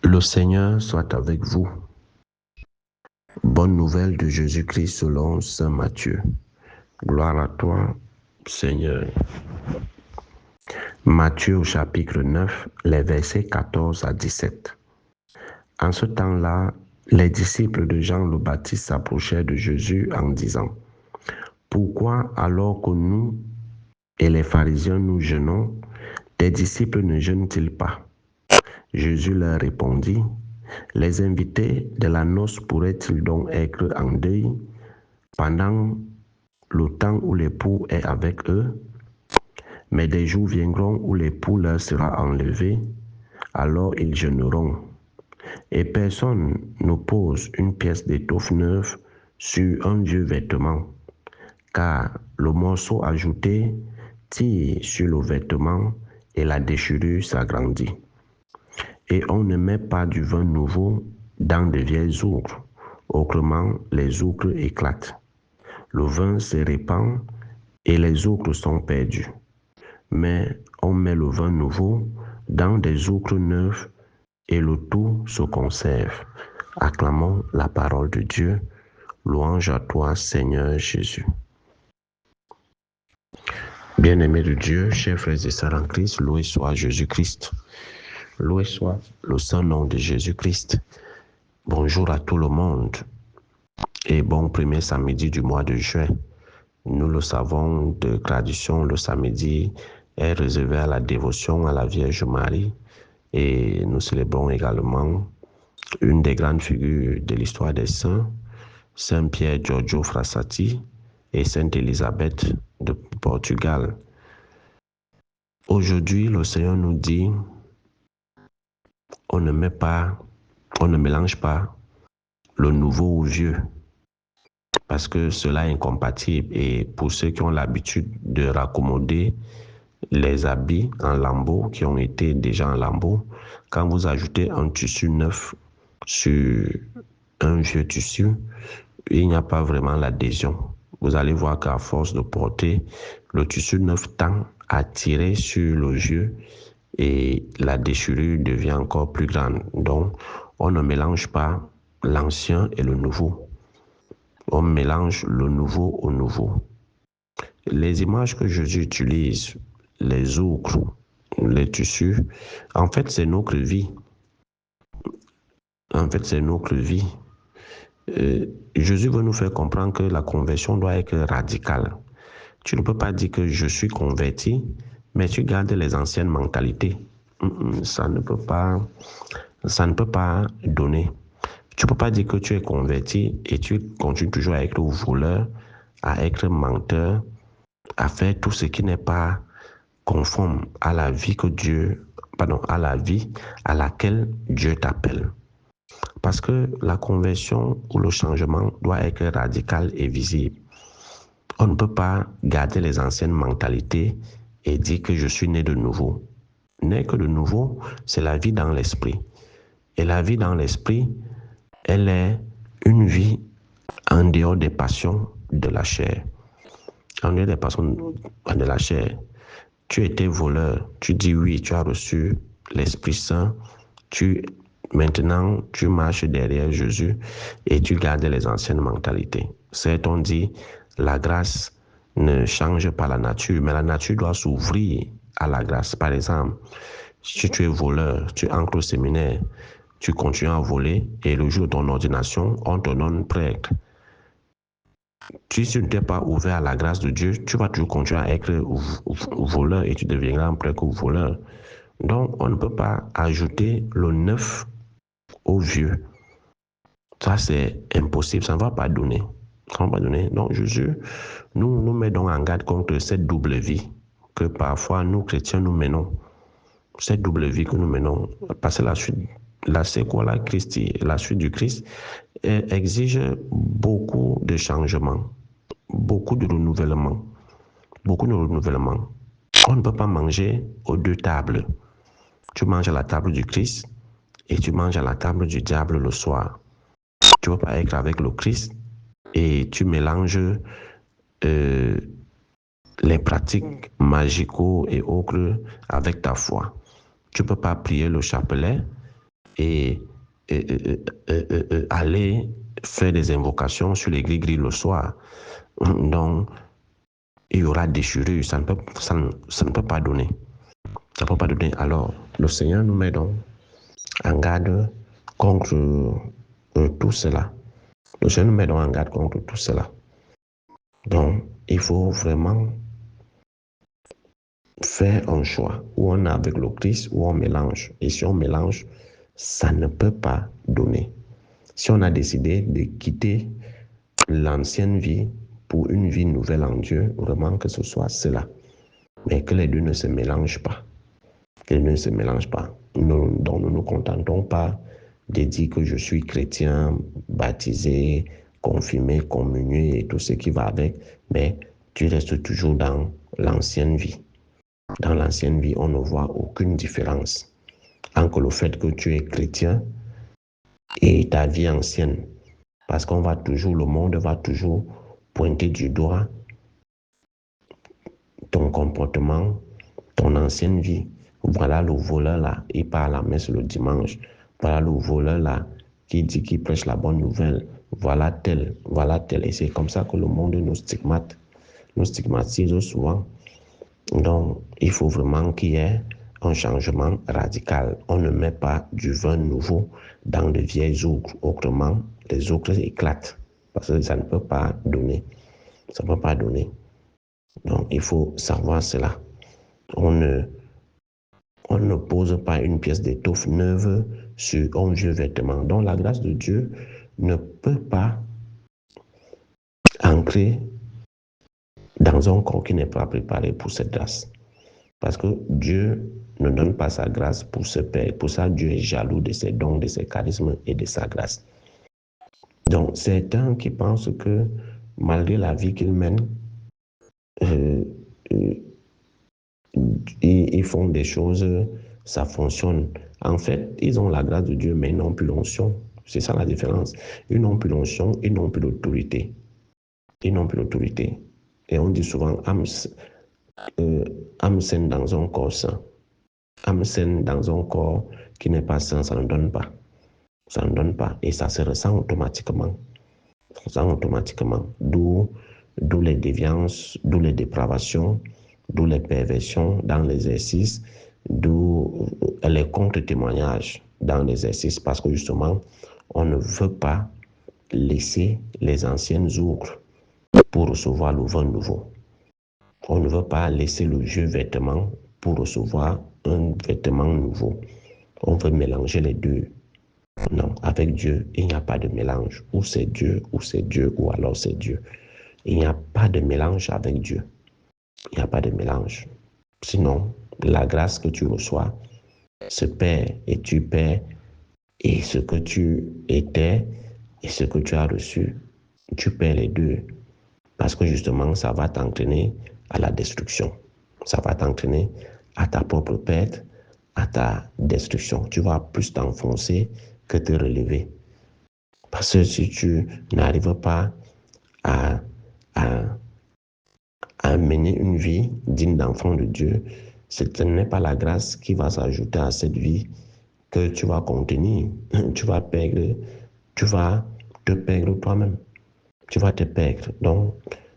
Le Seigneur soit avec vous. Bonne nouvelle de Jésus-Christ selon saint Matthieu. Gloire à toi, Seigneur. Matthieu au chapitre 9, les versets 14 à 17. En ce temps-là, les disciples de Jean le Baptiste s'approchèrent de Jésus en disant : « Pourquoi alors que nous et les pharisiens nous jeûnons, tes disciples ne jeûnent-ils pas ? » Jésus leur répondit : « Les invités de la noce pourraient-ils donc être en deuil pendant le temps où l'époux est avec eux ? Mais des jours viendront où l'époux leur sera enlevé, alors ils jeûneront. Et personne ne pose une pièce d'étoffe neuve sur un vieux vêtement, car le morceau ajouté tire sur le vêtement et la déchirure s'agrandit. Et on ne met pas du vin nouveau dans de vieilles outres, autrement les outres éclatent. Le vin se répand et les outres sont perdues. Mais on met le vin nouveau dans des outres neuves et le tout se conserve. Acclamons la parole de Dieu. Louange à toi, Seigneur Jésus. Bien-aimés de Dieu, chers frères et sœurs en Christ, loué soit Jésus-Christ. Loué soit le saint nom de Jésus-Christ. Bonjour à tout le monde et bon premier samedi du mois de juin. Nous le savons de tradition, le samedi est réservé à la dévotion à la Vierge Marie et nous célébrons également une des grandes figures de l'histoire des saints, Saint Pierre Giorgio Frassati et Sainte Élisabeth de Portugal. Aujourd'hui, le Seigneur nous dit, on ne mélange pas le nouveau au vieux, parce que cela est incompatible. Et pour ceux qui ont l'habitude de raccommoder les habits en lambeaux, qui ont été déjà en lambeaux, quand vous ajoutez un tissu neuf sur un vieux tissu, il n'y a pas vraiment l'adhésion. Vous allez voir qu'à force de porter, le tissu neuf tend à tirer sur le vieux et la déchirure devient encore plus grande. Donc, on ne mélange pas l'ancien et le nouveau. On mélange le nouveau au nouveau. Les images que Jésus utilise, les outres, les tissus, en fait, c'est notre vie. Jésus veut nous faire comprendre que la conversion doit être radicale. Tu ne peux pas dire que je suis converti, mais tu gardes les anciennes mentalités. Ça ne peut pas donner. Tu ne peux pas dire que tu es converti et tu continues toujours à être voleur, à être menteur, à faire tout ce qui n'est pas conforme à la vie à laquelle Dieu t'appelle. Parce que la conversion ou le changement doit être radical et visible. On ne peut pas garder les anciennes mentalités et dire que je suis né de nouveau. Naître de nouveau, c'est la vie dans l'esprit. Et la vie dans l'esprit, elle est une vie en dehors des passions de la chair. En dehors des passions de la chair. Tu étais voleur, tu dis oui, tu as reçu l'Esprit Saint, maintenant tu marches derrière Jésus et tu gardes les anciennes mentalités. C'est on dit, la grâce ne change pas la nature, mais la nature doit s'ouvrir à la grâce. Par exemple, si tu es voleur, tu entres au séminaire, tu continues à voler et le jour de ton ordination, on te donne prêtre. Si tu ne t'es pas ouvert à la grâce de Dieu, tu vas toujours continuer à être voleur et tu deviendras un prêtre voleur. Donc, on ne peut pas ajouter le neuf au vieux. Ça, c'est impossible. Ça ne va pas donner. Ça ne va pas donner. Donc, Jésus nous met donc en garde contre cette double vie que parfois nous, chrétiens, nous menons. Cette double vie que nous menons. Parce que la séquoia Christi, la suite du Christ, exige beaucoup de changements, beaucoup de renouvellement. On ne peut pas manger aux deux tables. Tu manges à la table du Christ et tu manges à la table du diable le soir. Tu ne peux pas être avec le Christ et tu mélanges les pratiques magicaux et autres avec ta foi. Tu ne peux pas prier le chapelet et, aller faire des invocations sur les gris-gris le soir. Donc, il y aura déchirure, ça ne peut pas donner. Ça ne peut pas donner. Alors, le Seigneur nous met donc en garde contre tout cela. Le Seigneur nous met donc en garde contre tout cela. Donc, il faut vraiment faire un choix où on est avec le Christ, où on mélange. Et si on mélange, ça ne peut pas donner. Si on a décidé de quitter l'ancienne vie pour une vie nouvelle en Dieu, vraiment que ce soit cela. Mais que les deux ne se mélangent pas. Que les deux ne se mélangent pas. Donc nous ne nous contentons pas de dire que je suis chrétien, baptisé, confirmé, communié et tout ce qui va avec, mais tu restes toujours dans l'ancienne vie. Dans l'ancienne vie, on ne voit aucune différence entre le fait que tu es chrétien et ta vie ancienne. Parce qu'on va toujours, le monde va toujours pointer du doigt ton comportement, ton ancienne vie. Voilà le voleur là, il part à la messe le dimanche. Voilà le voleur là, qui dit qu'il prêche la bonne nouvelle. Voilà tel, voilà tel. Et c'est comme ça que le monde nous stigmatise souvent. Donc, il faut vraiment qu'il y ait un changement radical. On ne met pas du vin nouveau dans de vieilles outres. Autrement, les outres éclatent. Parce que ça ne peut pas donner. Ça ne peut pas donner. Donc, il faut savoir cela. On ne pose pas une pièce d'étoffe neuve sur un vieux vêtement. Donc, la grâce de Dieu ne peut pas ancrer dans un corps qui n'est pas préparé pour cette grâce. Parce que Dieu ne donne pas sa grâce pour se perdre. Pour ça, Dieu est jaloux de ses dons, de ses charismes et de sa grâce. Donc, certains qui pensent que malgré la vie qu'ils mènent, ils font des choses, ça fonctionne. En fait, ils ont la grâce de Dieu, mais ils n'ont plus l'onction. C'est ça la différence. Ils n'ont plus l'onction, ils n'ont plus l'autorité. Ils n'ont plus l'autorité. Et on dit souvent, âme saine dans un corps sain. Âme saine dans un corps qui n'est pas sain, ça ne donne pas. Ça ne donne pas. Et ça se ressent automatiquement. Ça se ressent automatiquement. D'où les déviances, d'où les dépravations, d'où les perversions dans l'exercice, d'où les contre-témoignages dans l'exercice, parce que justement, on ne veut pas laisser les anciennes outres pour recevoir le vin nouveau. On ne veut pas laisser le vieux vêtement pour recevoir un vêtement nouveau. On veut mélanger les deux. Non, avec Dieu, il n'y a pas de mélange. Ou c'est Dieu, ou alors c'est Dieu. Il n'y a pas de mélange avec Dieu. Il n'y a pas de mélange. Sinon, la grâce que tu reçois se perd et tu perds et ce que tu étais et ce que tu as reçu. Tu perds les deux parce que justement, ça va t'entraîner à la destruction. Ça va t'entraîner à ta propre perte, à ta destruction. Tu vas plus t'enfoncer que te relever. Parce que si tu n'arrives pas à mener une vie digne d'enfant de Dieu, ce n'est pas la grâce qui va s'ajouter à cette vie que tu vas contenir. Tu vas te perdre toi-même. Tu vas te perdre. Donc,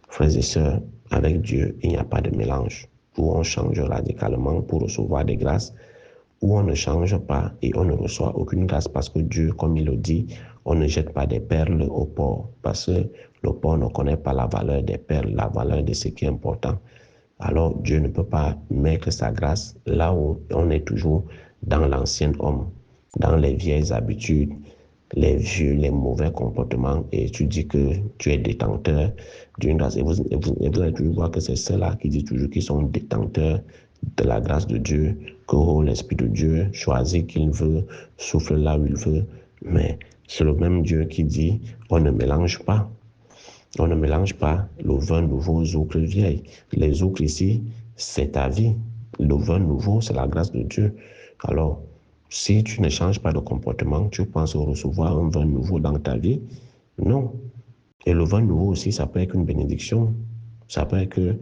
frères et sœurs, avec Dieu, il n'y a pas de mélange où on change radicalement pour recevoir des grâces, où on ne change pas et on ne reçoit aucune grâce parce que Dieu, comme il le dit, on ne jette pas des perles au porc parce que le porc ne connaît pas la valeur des perles, la valeur de ce qui est important. Alors Dieu ne peut pas mettre sa grâce là où on est toujours dans l'ancien homme, dans les vieilles habitudes, les mauvais comportements, et tu dis que tu es détenteur d'une grâce. Et vous allez toujours voir que c'est ceux-là qui disent toujours qu'ils sont détenteurs de la grâce de Dieu, que l'Esprit de Dieu choisit qu'il veut, souffle là où il veut. Mais c'est le même Dieu qui dit, on ne mélange pas. On ne mélange pas le vin nouveau aux outres vieilles. Les outres ici, c'est ta vie. Le vin nouveau, c'est la grâce de Dieu. Alors, si tu ne changes pas de comportement, tu penses recevoir un vin nouveau dans ta vie? Non. Et le vin nouveau aussi, ça peut être une bénédiction. Ça peut être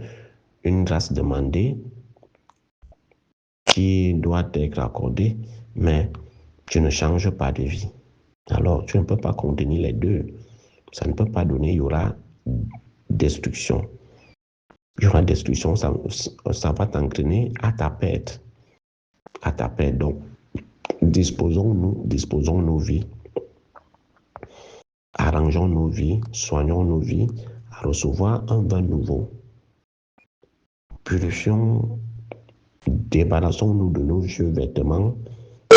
une grâce demandée qui doit être accordée. Mais tu ne changes pas de vie. Alors, tu ne peux pas contenir les deux. Ça ne peut pas donner, il y aura destruction. Il y aura destruction, ça va t'entraîner à ta perte. À ta perte. Donc, disposons nos vies, arrangeons nos vies, soignons nos vies, à recevoir un vin nouveau. Purifions, débarrassons-nous de nos vieux vêtements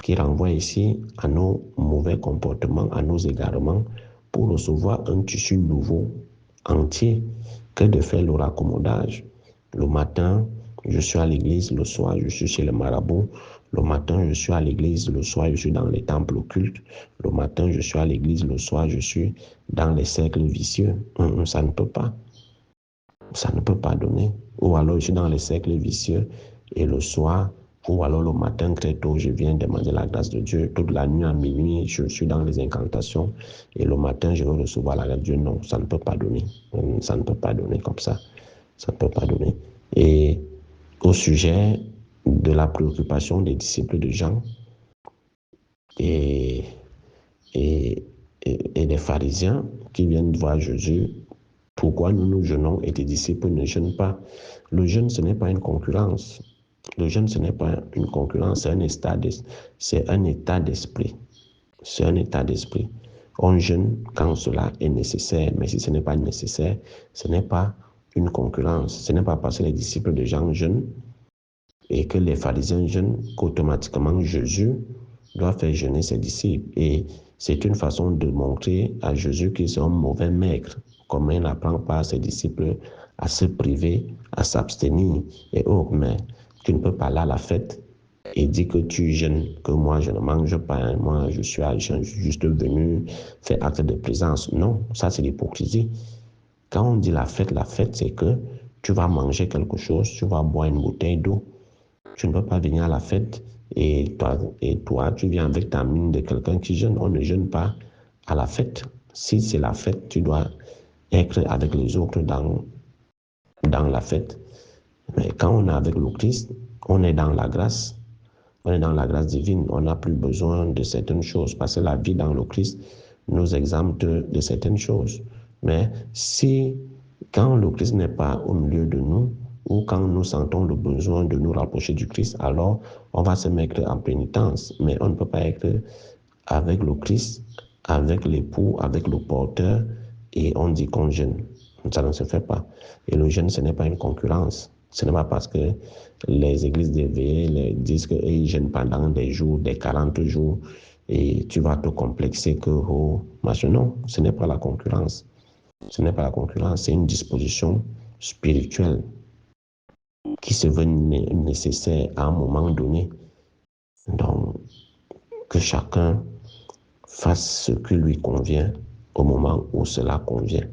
qui renvoient ici à nos mauvais comportements, à nos égarements, pour recevoir un tissu nouveau, entier, que de faire le raccommodage. Le matin, je suis à l'église, le soir, je suis chez le marabout. Le matin, je suis à l'église, le soir, je suis dans les temples occultes. Le matin, je suis à l'église, le soir, je suis dans les cercles vicieux. Ça ne peut pas. Ça ne peut pas donner. Ou alors, je suis dans les cercles vicieux et le soir, ou alors le matin très tôt, je viens demander la grâce de Dieu. Toute la nuit à minuit, je suis dans les incantations. Et le matin, je veux recevoir la grâce de Dieu. Non, ça ne peut pas donner. Ça ne peut pas donner comme ça. Ça ne peut pas donner. Et au sujet de la préoccupation des disciples de Jean et des pharisiens qui viennent voir Jésus, pourquoi nous jeûnons et tes disciples ne jeûnent pas? Le jeûne, ce n'est pas une concurrence. Le jeûne, ce n'est pas une concurrence, c'est un état d'esprit. C'est un état d'esprit. On jeûne quand cela est nécessaire, mais si ce n'est pas nécessaire, ce n'est pas une concurrence. Ce n'est pas parce que les disciples de Jean jeûnent et que les pharisiens jeûnent qu'automatiquement Jésus doit faire jeûner ses disciples. Et c'est une façon de montrer à Jésus qu'il est un mauvais maître. Comment il n'apprend pas à ses disciples à se priver, à s'abstenir. Et oh, mais tu ne peux pas aller à la fête et dire que tu jeûnes, que moi je ne mange pas, moi je suis juste venu faire acte de présence. Non, ça c'est l'hypocrisie. Quand on dit la fête, c'est que tu vas manger quelque chose, tu vas boire une bouteille d'eau. Tu ne peux pas venir à la fête et toi, tu viens avec ta mine de quelqu'un qui jeûne. On ne jeûne pas à la fête. Si c'est la fête, tu dois être avec les autres dans la fête. Mais quand on est avec le Christ, on est dans la grâce. On est dans la grâce divine. On n'a plus besoin de certaines choses parce que la vie dans le Christ nous exempte de certaines choses. Mais quand le Christ n'est pas au milieu de nous, ou quand nous sentons le besoin de nous rapprocher du Christ, alors on va se mettre en pénitence. Mais on ne peut pas être avec le Christ, avec l'époux, avec le porteur, et on dit qu'on jeûne. Ça ne se fait pas. Et le jeûne, ce n'est pas une concurrence. Ce n'est pas parce que les églises d'éveillés disent qu'ils jeûnent pendant des jours, des 40 jours, et tu vas te complexer que, oh, machin. Non, ce n'est pas la concurrence. Ce n'est pas la concurrence, c'est une disposition spirituelle qui se veut nécessaire à un moment donné. Donc, que chacun fasse ce qui lui convient au moment où cela convient.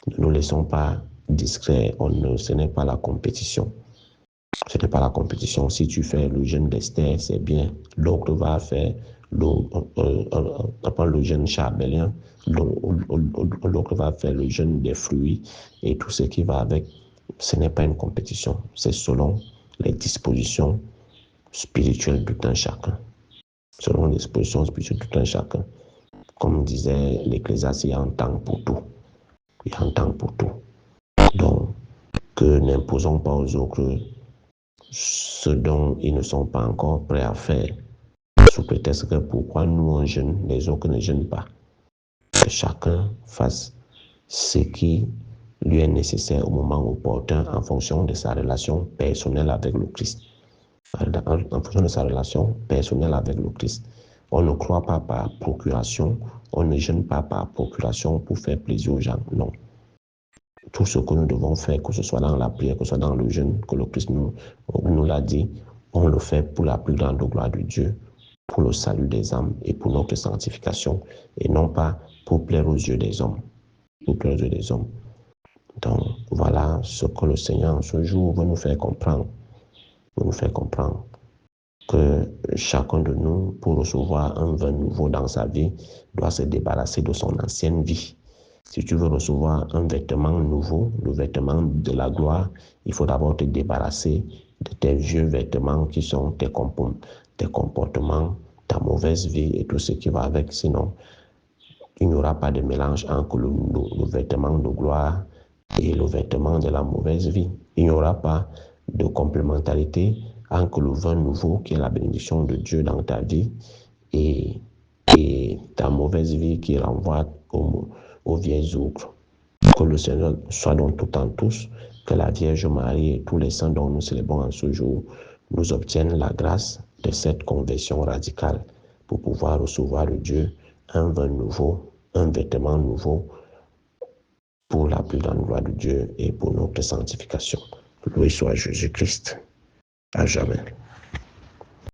Ne nous laissons pas discrets, ce n'est pas la compétition. Ce n'est pas la compétition. Si tu fais le jeûne d'Esther, c'est bien. L'autre va faire le jeûne charbellien. L'autre va faire le jeûne des fruits et tout ce qui va avec. Ce n'est pas une compétition. C'est selon les dispositions spirituelles de tout un chacun. Selon les dispositions spirituelles de tout un chacun. Comme disait l'Ecclésiaste, il y a un temps pour tout. Il y a un temps pour tout. Donc, que n'imposons pas aux autres ce dont ils ne sont pas encore prêts à faire, sous prétexte que pourquoi nous on jeûne, les autres ne jeûnent pas. Que chacun fasse ce qui lui est nécessaire au moment opportun en fonction de sa relation personnelle avec le Christ. En fonction de sa relation personnelle avec le Christ. On ne croit pas par procuration, on ne jeûne pas par procuration pour faire plaisir aux gens, non. Tout ce que nous devons faire, que ce soit dans la prière, que ce soit dans le jeûne, que le Christ nous l'a dit, on le fait pour la plus grande gloire de Dieu, pour le salut des âmes et pour notre sanctification, et non pas pour plaire aux yeux des hommes. Pour plaire aux yeux des hommes. Donc, voilà ce que le Seigneur, en ce jour, veut nous faire comprendre. Veut nous faire comprendre que chacun de nous, pour recevoir un vin nouveau dans sa vie, doit se débarrasser de son ancienne vie. Si tu veux recevoir un vêtement nouveau, le vêtement de la gloire, il faut d'abord te débarrasser de tes vieux vêtements qui sont tes comportements, ta mauvaise vie et tout ce qui va avec. Sinon, il n'y aura pas de mélange entre le vêtement de gloire et le vêtement de la mauvaise vie. Il n'y aura pas de complémentarité entre le vin nouveau, qui est la bénédiction de Dieu dans ta vie, et ta mauvaise vie qui renvoie aux vieilles œuvres. Que le Seigneur soit donc tout en tous, que la Vierge Marie et tous les saints dont nous célébrons en ce jour nous obtiennent la grâce de cette conversion radicale pour pouvoir recevoir de Dieu un vin nouveau, un vêtement nouveau pour la plus grande gloire de Dieu et pour notre sanctification. Loué soit Jésus-Christ. À jamais.